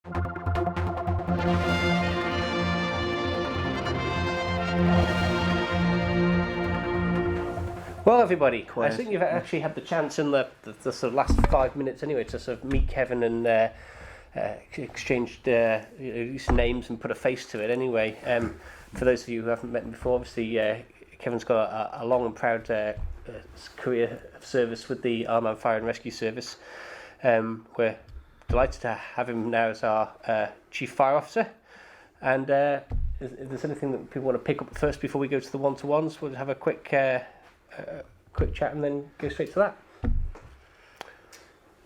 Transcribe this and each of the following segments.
Well, everybody, I think you've actually had the chance in the sort of last 5 minutes anyway to sort of meet Kevin and exchanged some names and put a face to it anyway. For those of you who haven't met him before, obviously Kevin's got a long and proud career of service with the Isle of Man Fire and Rescue Service. We're delighted to have him now as our Chief Fire Officer. And if there's anything that people want to pick up first before we go to the one-to-ones, we'll have a quick chat and then go straight to that.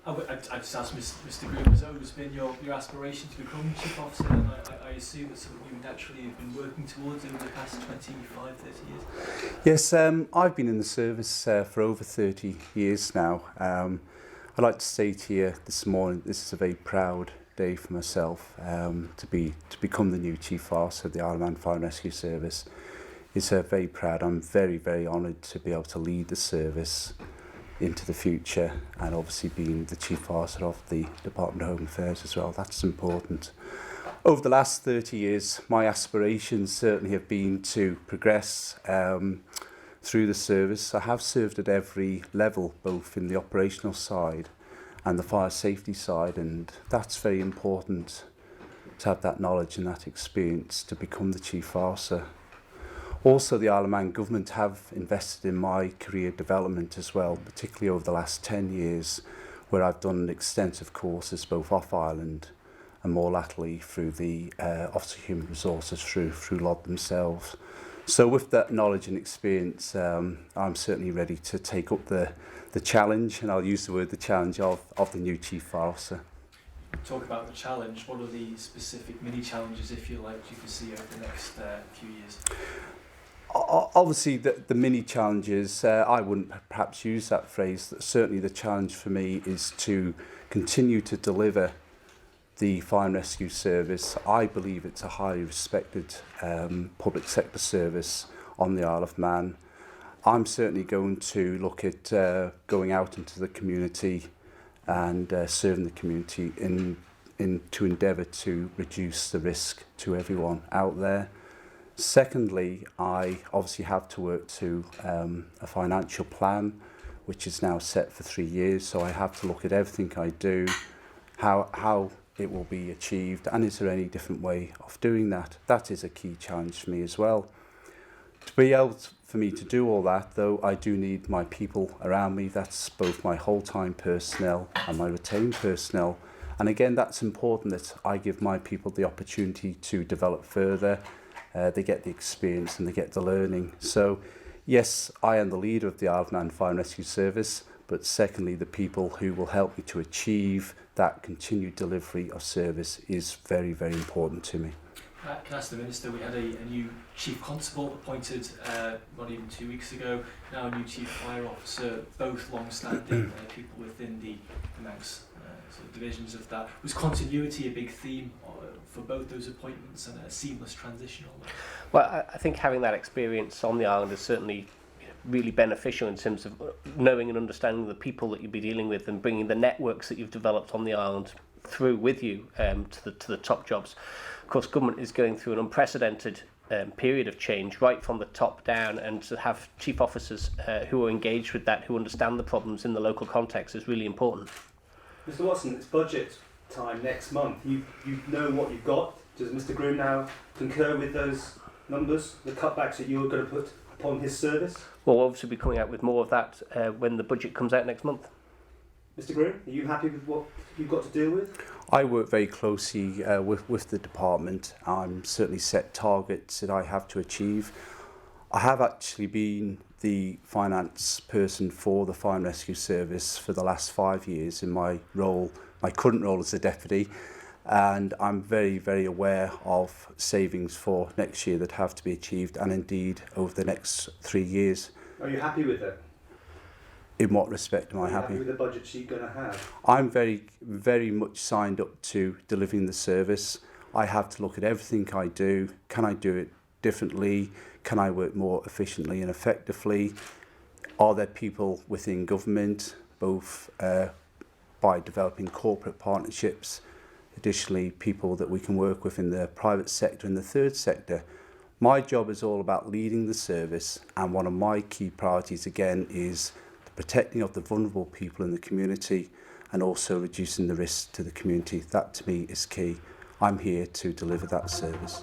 I'd just ask Mr. Groom, has it always been your aspiration to become Chief Officer? And I assume it's something you naturally have been working towards over the past 25, 30 years? Yes, I've been in the service for over 30 years now. I'd like to say to you this morning, this is a very proud day for myself to become the new Chief Officer of the Isle of Man Fire and Rescue Service. It's very proud. I'm very, very honoured to be able to lead the service into the future, and obviously being the Chief Officer of the Department of Home Affairs as well. That's important. Over the last 30 years, my aspirations certainly have been to progress through the service. I have served at every level, both in the operational side and the fire safety side, and that's very important to have that knowledge and that experience to become the Chief Officer. Also, the Isle of Man government have invested in my career development as well, particularly over the last 10 years, where I've done extensive courses both off island and more latterly through the Office of Human Resources through LOD themselves. So with that knowledge and experience, I'm certainly ready to take up the challenge, and I'll use the word the challenge of the new Chief Officer. Talk about the challenge. What are the specific mini challenges, if you like, you can see over the next few years? Obviously, the mini challenges, I wouldn't perhaps use that phrase. Certainly the challenge for me is to continue to deliver the Fire and Rescue Service. I believe it's a highly respected public sector service on the Isle of Man. I'm certainly going to look at going out into the community and serving the community to endeavour to reduce the risk to everyone out there. Secondly, I obviously have to work to a financial plan, which is now set for 3 years. So I have to look at everything I do, how it will be achieved, and is there any different way of doing that? That is a key challenge for me as well. To be able for me to do all that, though, I do need my people around me. That's both my whole-time personnel and my retained personnel. And again, that's important that I give my people the opportunity to develop further. They get the experience and they get the learning. So, yes, I am the leader of the Isle of Man Fire and Rescue Service, but secondly, the people who will help me to achieve that continued delivery of service is very, very important to me. Can I ask the Minister, we had a new Chief Constable appointed not even 2 weeks ago, now a new Chief Fire Officer, both long-standing people within the Manx sort of divisions of that. Was continuity a big theme for both those appointments and a seamless transition? Well, I think having that experience on the island is certainly really beneficial in terms of knowing and understanding the people that you'll be dealing with and bringing the networks that you've developed on the island through with you to the top jobs. Of course, government is going through an unprecedented period of change right from the top down, and to have chief officers who are engaged with that, who understand the problems in the local context, is really important. Mr. Watson, it's budget time next month. You know what you've got. Does Mr. Groom now concur with those numbers, the cutbacks that you were going to put upon his service? Well, we'll obviously be coming out with more of that when the budget comes out next month. Mr. Groom, are you happy with what you've got to deal with? I work very closely with the department. I'm certainly set targets that I have to achieve. I have actually been the finance person for the Fire and Rescue Service for the last 5 years in my current role as a deputy, and I'm very, very aware of savings for next year that have to be achieved, and indeed over the next 3 years. Are you happy with it? In what respect am I happy? Happy with the budget sheet you're going to have? I'm very, very much signed up to delivering the service. I have to look at everything I do. Can I do it differently? Can I work more efficiently and effectively? Are there people within government, both by developing corporate partnerships, additionally people that we can work with in the private sector and the third sector. My job is all about leading the service, and one of my key priorities again is the protecting of the vulnerable people in the community and also reducing the risk to the community. That to me is key. I'm here to deliver that service.